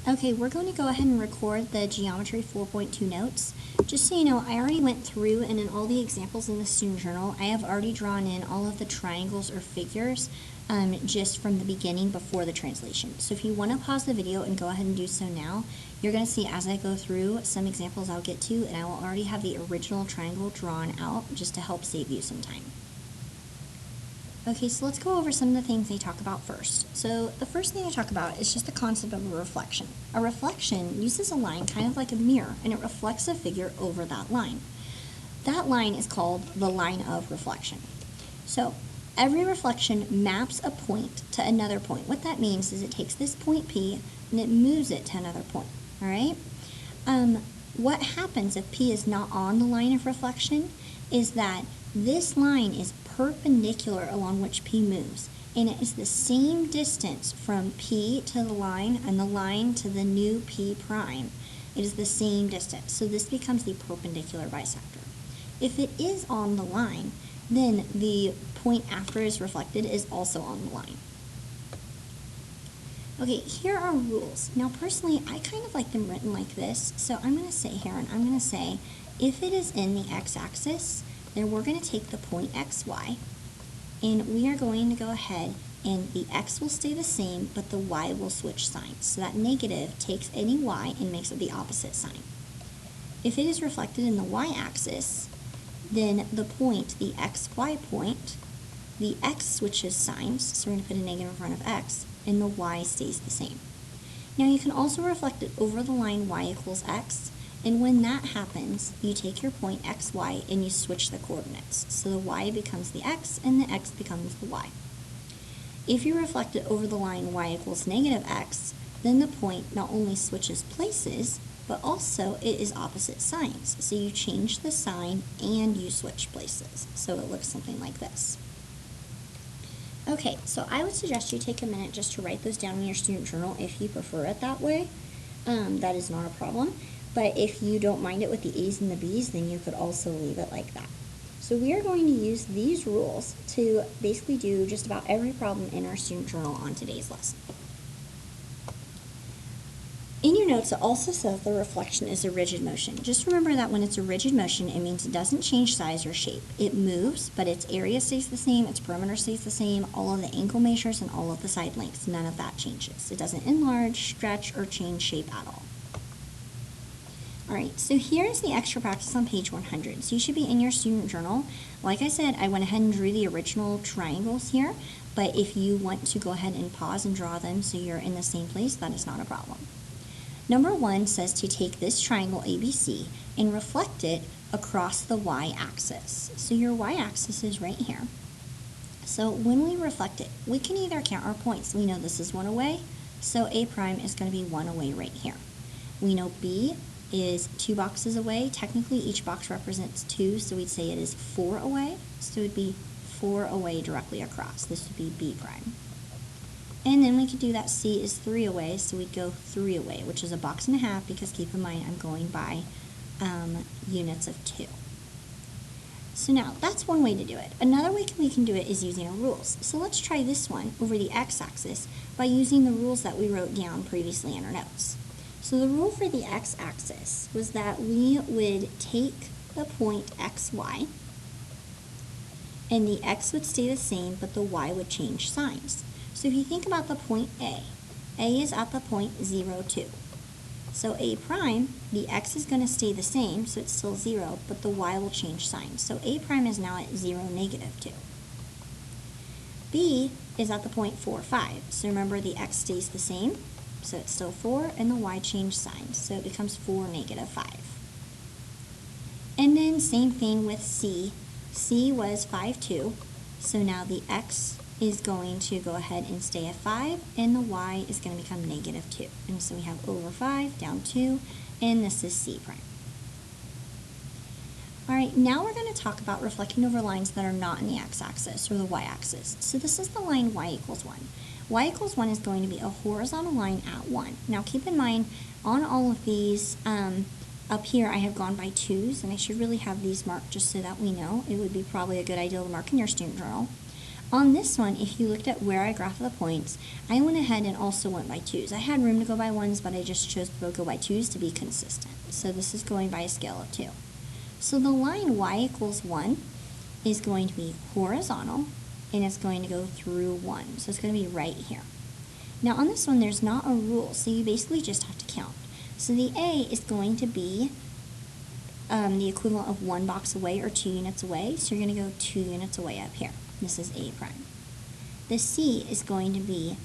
Okay, we're going to go ahead and record the Geometry 4.2 notes. Just so you know, I already went through, and in all the examples in the student journal, I have already drawn in all of the triangles or figures just from the beginning before the translation. So if you want to pause the video and go ahead and do so now, you're going to see as I go through some examples I'll get to, and I will already have the original triangle drawn out just to help save you some time. Okay, so let's go over some of the things they talk about first. So the first thing they talk about is just the concept of a reflection. A reflection uses a line kind of like a mirror, and it reflects a figure over that line. That line is called the line of reflection. So every reflection maps a point to another point. What that means is it takes this point P and it moves it to another point, all right? What happens if P is not on the line of reflection is that this line is perpendicular along which P moves, and it is the same distance from P to the line and the line to the new P prime. It is the same distance, so this becomes the perpendicular bisector. If it is on the line, then the point after is reflected is also on the line. Okay, here are rules. Now personally, I kind of like them written like this, so I'm going to sit here and I'm going to say if it is in the x-axis, then we're going to take the point xy, and we are going to go ahead and the x will stay the same, but the y will switch signs. So that negative takes any y and makes it the opposite sign. If it is reflected in the y-axis, then the point, the xy point, the x switches signs, so we're going to put a negative in front of x, and the y stays the same. Now you can also reflect it over the line y equals x, and when that happens, you take your point xy and you switch the coordinates. So the y becomes the x and the x becomes the y. If you reflect it over the line y equals negative x, then the point not only switches places, but also it is opposite signs. So you change the sign and you switch places. So it looks something like this. Okay, so I would suggest you take a minute just to write those down in your student journal if you prefer it that way. That is not a problem. But if you don't mind it with the A's and the B's, then you could also leave it like that. So we are going to use these rules to basically do just about every problem in our student journal on today's lesson. In your notes, it also says the reflection is a rigid motion. Just remember that when it's a rigid motion, it means it doesn't change size or shape. It moves, but its area stays the same, its perimeter stays the same, all of the angle measures and all of the side lengths, none of that changes. It doesn't enlarge, stretch, or change shape at all. Alright, so here's the extra practice on page 100. So you should be in your student journal. Like I said, I went ahead and drew the original triangles here, but if you want to go ahead and pause and draw them so you're in the same place, that is not a problem. Number 1 says to take this triangle ABC and reflect it across the y-axis. So your y-axis is right here. So when we reflect it, we can either count our points. We know this is 1 away, so A prime is going to be 1 away right here. We know B is 2 boxes away. Technically, each box represents 2, so we'd say it is 4 away. So it would be 4 away directly across. This would be B prime. And then we could do that C is 3 away, so we'd go 3 away, which is a box and a half, because keep in mind I'm going by units of 2. So now, that's one way to do it. Another way we can do it is using our rules. So let's try this one over the x-axis by using the rules that we wrote down previously in our notes. So the rule for the x-axis was that we would take the point xy, and the x would stay the same, but the y would change signs. So if you think about the point A is at the point 0, 2. So A prime, the x is going to stay the same, so it's still 0, but the y will change signs. So A prime is now at 0, negative 2. B is at the point 4, 5. So remember the x stays the same, so it's still 4, and the y changed signs, so it becomes 4, negative 5. And then same thing with C. C was 5, 2, so now the x is going to go ahead and stay at 5, and the y is going to become negative 2. And so we have over 5, down 2, and this is C prime. Alright, now we're going to talk about reflecting over lines that are not in the x-axis or the y-axis. So this is the line y equals 1. Y equals 1 is going to be a horizontal line at 1. Now keep in mind, on all of these, up here I have gone by 2s, and I should really have these marked just so that we know. It would be probably a good idea to mark in your student journal. On this one, if you looked at where I graphed the points, I went ahead and also went by 2s. I had room to go by 1s, but I just chose to go by 2s to be consistent. So this is going by a scale of 2. So the line y equals 1 is going to be horizontal, and it's going to go through 1. So it's going to be right here. Now on this one, there's not a rule, so you basically just have to count. So the A is going to be the equivalent of 1 box away or 2 units away, so you're going to go 2 units away up here. This is A prime. The C is going to be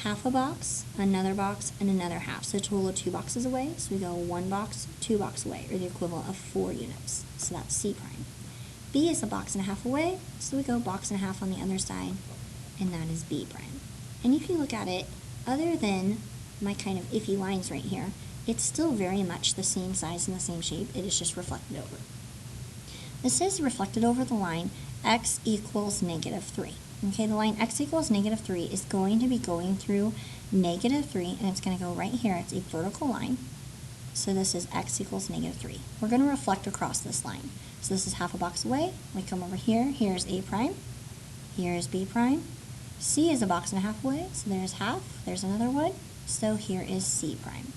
half a box, another box, and another half. So a total of 2 boxes away. So we go 1 box, 2 box away, or the equivalent of 4 units. So that's C prime. B is a box and a half away, so we go box and a half on the other side, and that is B prime. And if you look at it, other than my kind of iffy lines right here, it's still very much the same size and the same shape. It is just reflected over. This is reflected over the line x equals -3. Okay, the line x equals -3 is going to be going through -3, and it's going to go right here. It's a vertical line. So this is x equals -3. We're going to reflect across this line. So this is half a box away. We come over here. Here's A prime. Here's B prime. C is a box and a half away. So there's half. There's another one. So here is C prime.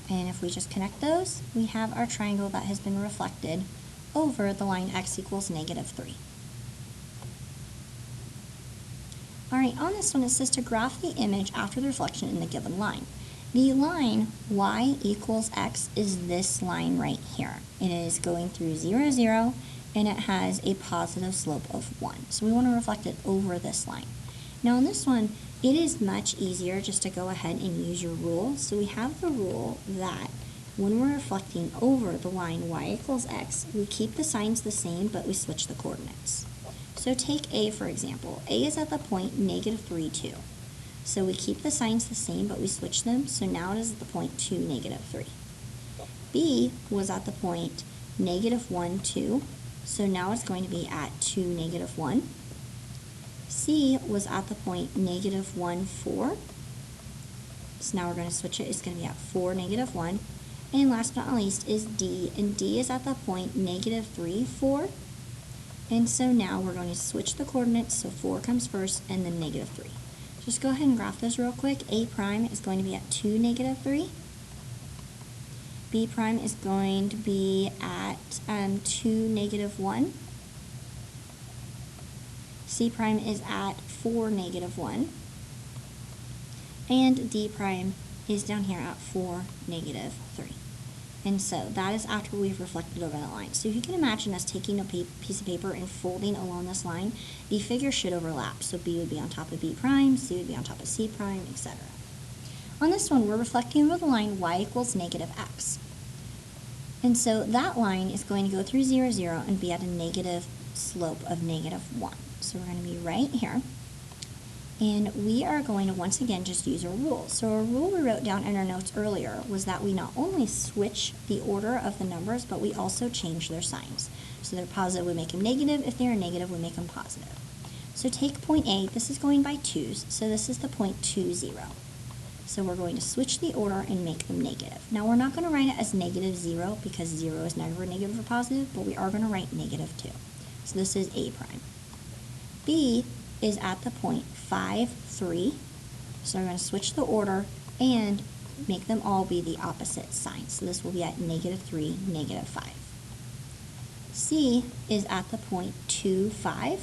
And if we just connect those, we have our triangle that has been reflected over the line x equals -3. Alright, on this one it says to graph the image after the reflection in the given line. The line y equals x is this line right here. It is going through 0, 0, and it has a positive slope of 1. So we want to reflect it over this line. Now on this one, it is much easier just to go ahead and use your rule. So we have the rule that when we're reflecting over the line y equals x, we keep the signs the same, but we switch the coordinates. So take A for example. A is at the point -3, 2. So we keep the signs the same, but we switch them. So now it is at the point 2, -3. B was at the point -1, 2. So now it's going to be at 2, -1. C was at the point -1, 4. So now we're going to switch it. It's going to be at 4, -1. And last but not least is D, and D is at the point -3, 4. And so now we're going to switch the coordinates, so 4 comes first, and then -3. Just go ahead and graph those real quick. A prime is going to be at 2, -3. B prime is going to be at 2, -1. C prime is at 4, -1. And D prime is down here at 4, -3. And so that is after we've reflected over that line. So if you can imagine us taking a piece of paper and folding along this line, the figures should overlap. So B would be on top of B prime, C would be on top of C prime, etc. On this one, we're reflecting over the line y equals -x. And so that line is going to go through 0, 0 and be at a negative slope of -1. So we're going to be right here. And we are going to once again just use a rule. So a rule we wrote down in our notes earlier was that we not only switch the order of the numbers, but we also change their signs. So they're positive, we make them negative. If they're negative, we make them positive. So take point A, this is going by 2's, so this is the point 2, 0. So we're going to switch the order and make them negative. Now we're not going to write it as -0 because 0 is never negative or positive, but we are going to write -2. So this is A prime. B is at the point 5, 3. So we're going to switch the order and make them all be the opposite signs. So this will be at -3, -5. C is at the point 2, 5.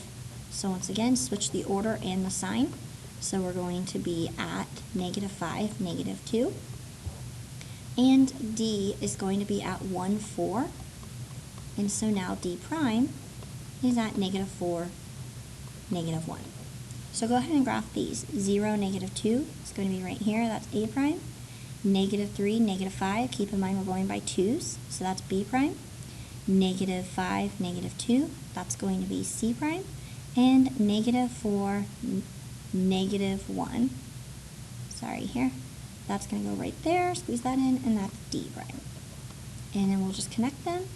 So once again, switch the order and the sign. So we're going to be at -5, -2. And D is going to be at 1, 4. And so now D prime is at -4, -1. So go ahead and graph these. 0, -2 is going to be right here. That's A prime. -3, -5. Keep in mind we're going by 2's. So that's B prime. -5, -2. That's going to be C prime. And -4, -1. Sorry, here. That's going to go right there. Squeeze that in, and that's D prime. And then we'll just connect them.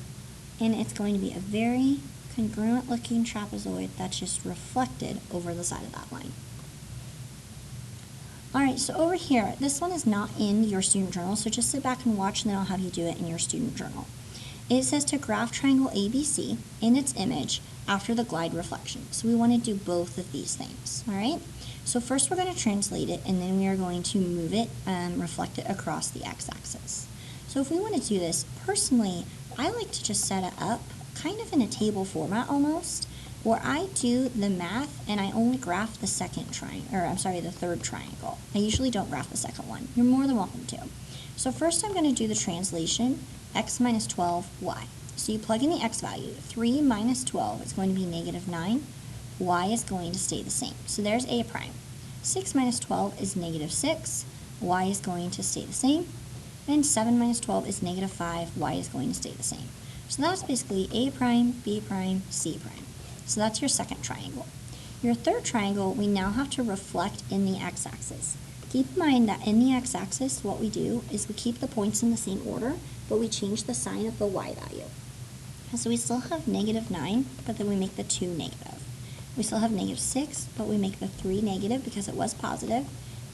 And it's going to be a very congruent looking trapezoid that's just reflected over the side of that line. Alright, so over here, this one is not in your student journal, so just sit back and watch and then I'll have you do it in your student journal. It says to graph triangle ABC in its image, after the glide reflection. So we want to do both of these things, all right? So first we're going to translate it, and then we are going to move it, reflect it across the x-axis. So if we want to do this, personally, I like to just set it up kind of in a table format almost, where I do the math and I only graph the the third triangle. I usually don't graph the second one. You're more than welcome to. So first I'm going to do the translation, x minus 12, y. So you plug in the x value. 3 minus 12 is going to be negative 9. Y is going to stay the same. So there's a prime. 6 minus 12 is negative 6. Y is going to stay the same. And 7 minus 12 is negative 5. Y is going to stay the same. So that's basically a prime, b prime, c prime. So that's your second triangle. Your third triangle, we now have to reflect in the x-axis. Keep in mind that in the x-axis, what we do is we keep the points in the same order, but we change the sign of the y value. So we still have negative 9, but then we make the 2 negative. We still have negative 6, but we make the 3 negative because it was positive.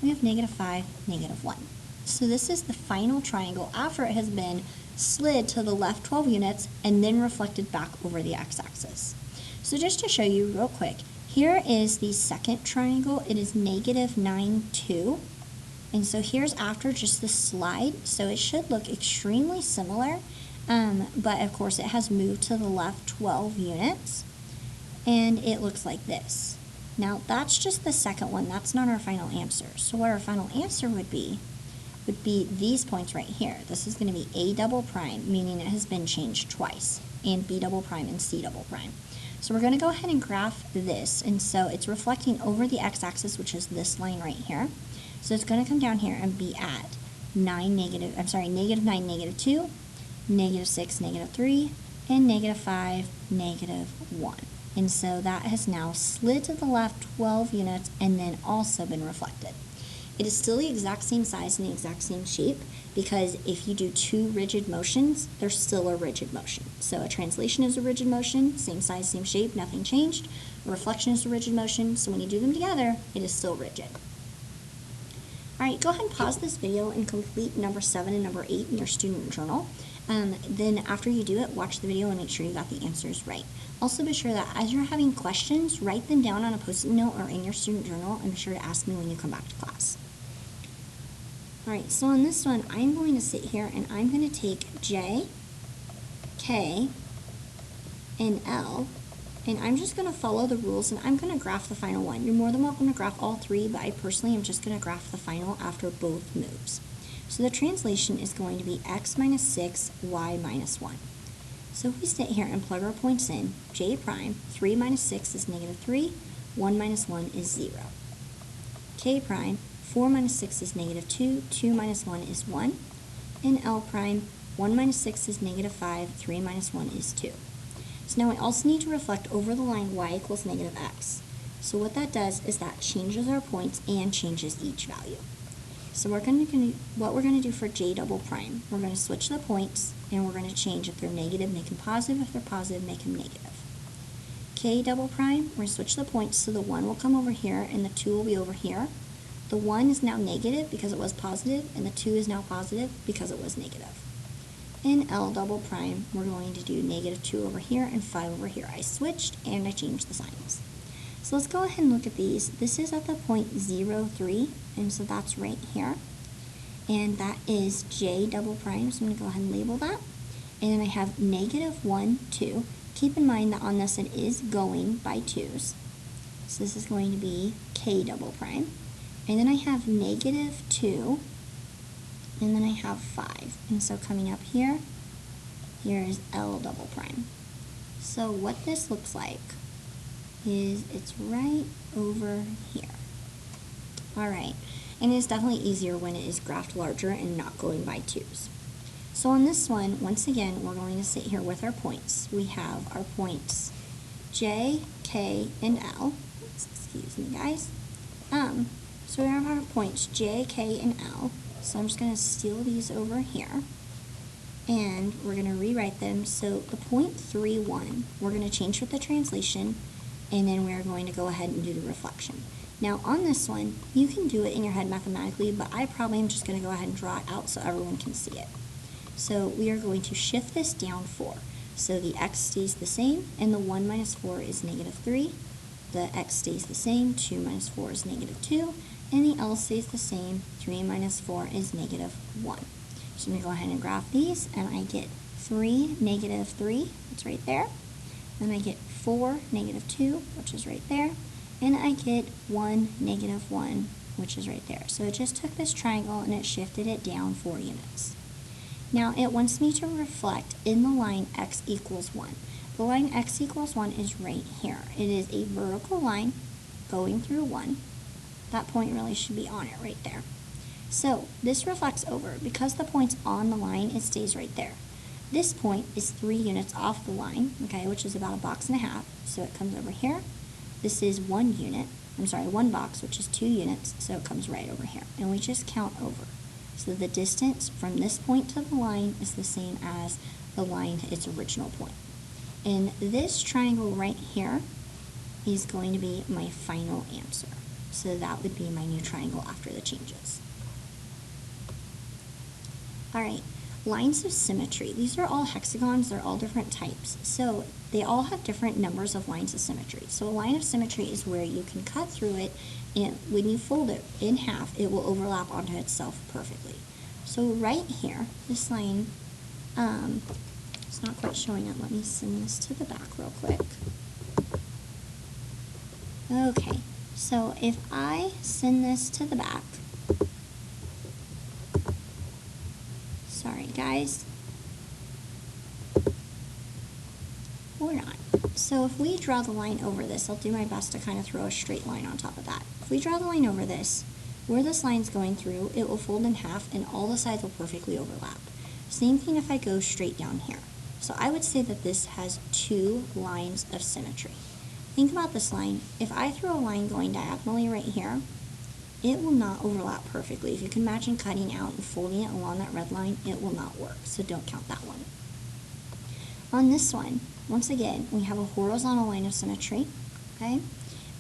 We have negative 5, negative 1. So this is the final triangle after it has been slid to the left 12 units and then reflected back over the x-axis. So just to show you real quick, here is the second triangle. It is negative 9, 2. And so here's after just the slide. So it should look extremely similar. But of course it has moved to the left 12 units, and it looks like this. Now that's just the second one, that's not our final answer. So what our final answer would be these points right here. This is going to be a double prime, meaning it has been changed twice, and b double prime and c double prime. So we're going to go ahead and graph this, and so it's reflecting over the x-axis, which is this line right here. So it's going to come down here and be at negative 9, negative 2, negative 6, negative 3, and negative 5, negative 1. And so that has now slid to the left 12 units and then also been reflected. It is still the exact same size and the exact same shape, because if you do two rigid motions, they're still a rigid motion. So a translation is a rigid motion, same size, same shape, nothing changed. A reflection is a rigid motion, so when you do them together, it is still rigid. All right, go ahead and pause this video and complete number 7 and number 8 in your student journal. Then after you do it, watch the video and make sure you got the answers right. Also be sure that as you're having questions, write them down on a Post-it note or in your student journal, and be sure to ask me when you come back to class. Alright, so on this one, I'm going to sit here and I'm going to take J, K, and L, and I'm just going to follow the rules, and I'm going to graph the final one. You're more than welcome to graph all three, but I personally am just going to graph the final after both moves. So the translation is going to be x minus 6, y minus 1. So if we sit here and plug our points in, J prime, 3 minus 6 is negative 3, 1 minus 1 is 0. K prime, 4 minus 6 is negative 2, 2 minus 1 is 1. And L prime, 1 minus 6 is negative 5, 3 minus 1 is 2. So now I also need to reflect over the line y equals negative x. So what that does is that changes our points and changes each value. So what we're going to do for J double prime, we're going to switch the points, and we're going to change if they're negative, make them positive, if they're positive, make them negative. K double prime, we're going to switch the points, so the 1 will come over here, and the 2 will be over here. The 1 is now negative because it was positive, and the 2 is now positive because it was negative. In L double prime, we're going to do negative 2 over here and 5 over here. I switched, and I changed the signs. So let's go ahead and look at these. This is at the point 0, 3, and so that's right here. And that is J double prime, so I'm going to go ahead and label that. And then I have negative 1, 2. Keep in mind that on this it is going by 2's. So this is going to be K double prime. And then I have negative 2, and then I have 5. And so coming up here, here is L double prime. So what this looks like is it's right over here. Alright, and it's definitely easier when it is graphed larger and not going by 2's. So on this one, once again, we're going to sit here with our points. We have our points J, K, and L. Excuse me, guys. So we have our points J, K, and L. So I'm just going to steal these over here, and we're going to rewrite them. So the point 3, 1, we're going to change with the translation, and then we're going to go ahead and do the reflection. Now on this one, you can do it in your head mathematically, but I probably am just going to go ahead and draw it out so everyone can see it. So we are going to shift this down 4. So the x stays the same, and the 1 minus 4 is negative 3. The x stays the same, 2 minus 4 is negative 2, and the L stays the same, 3 minus 4 is negative 1. So I'm going to go ahead and graph these, and I get 3, negative 3, it's right there. Then I get 4, negative 2, which is right there. And I get 1, negative 1, which is right there. So it just took this triangle and it shifted it down 4 units. Now it wants me to reflect in the line x equals 1. The line x equals 1 is right here. It is a vertical line going through 1. That point really should be on it right there. So this reflects over. Because the point's on the line, it stays right there. This point is 3 units off the line, okay, which is about a box and a half. So it comes over here. This is 1 unit. I'm sorry, 1 box, which is 2 units. So it comes right over here. And we just count over. So the distance from this point to the line is the same as the line to its original point. And this triangle right here is going to be my final answer. So that would be my new triangle after the changes. All right, lines of symmetry. These are all hexagons. They're all different types. So they all have different numbers of lines of symmetry. So a line of symmetry is where you can cut through it, and when you fold it in half, it will overlap onto itself perfectly. So right here, this line, it's not quite showing up. Let me send this to the back real quick. Okay, so if I send this to the back, sorry guys, or not. So if we draw the line over this, I'll do my best to kind of throw a straight line on top of that. If we draw the line over this, where this line's going through, it will fold in half and all the sides will perfectly overlap. Same thing if I go straight down here. So I would say that this has 2 lines of symmetry. Think about this line. If I throw a line going diagonally right here, it will not overlap perfectly. If you can imagine cutting out and folding it along that red line, it will not work. So don't count that one. On this one, once again, we have a horizontal line of symmetry, okay?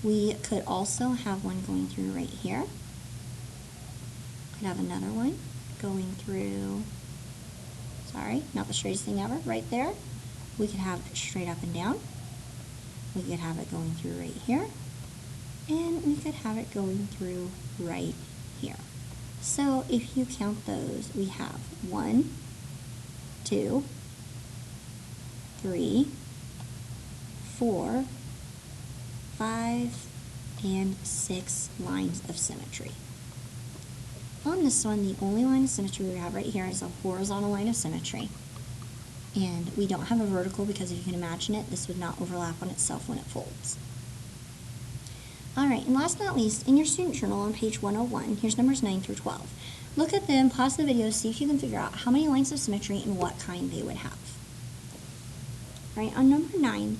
We could also have one going through right here. Could have another one going through, sorry, not the straightest thing ever, right there. We could have it straight up and down. We could have it going through right here. And we could have it going through right here. So if you count those, we have 1, 2, 3, 4, 5, and 6 lines of symmetry. On this one, the only line of symmetry we have right here is a horizontal line of symmetry. And we don't have a vertical because if you can imagine it, this would not overlap on itself when it folds. All right, and last but not least, in your student journal on page 101, here's numbers 9 through 12. Look at them, pause the video, see if you can figure out how many lines of symmetry and what kind they would have. All right, on number 9,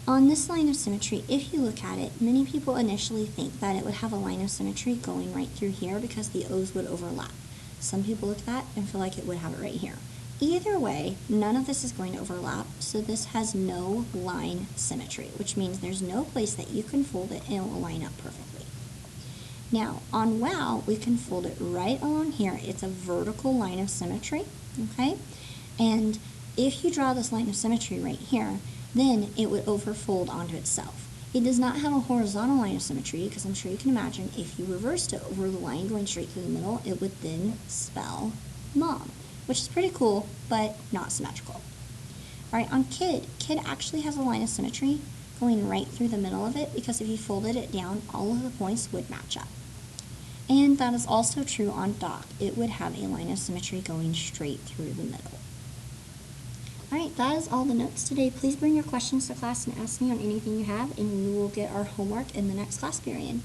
on this line of symmetry, if you look at it, many people initially think that it would have a line of symmetry going right through here because the O's would overlap. Some people look at that and feel like it would have it right here. Either way, none of this is going to overlap, so this has no line symmetry, which means there's no place that you can fold it and it will line up perfectly. Now, on wow, we can fold it right along here. It's a vertical line of symmetry, okay? And if you draw this line of symmetry right here, then it would overfold onto itself. It does not have a horizontal line of symmetry because I'm sure you can imagine if you reversed it over the line going straight through the middle, it would then spell mom, which is pretty cool, but not symmetrical. All right, on kid actually has a line of symmetry going right through the middle of it because if you folded it down, all of the points would match up. And that is also true on doc. It would have a line of symmetry going straight through the middle. All right, that is all the notes today. Please bring your questions to class and ask me on anything you have, and we will get our homework in the next class period.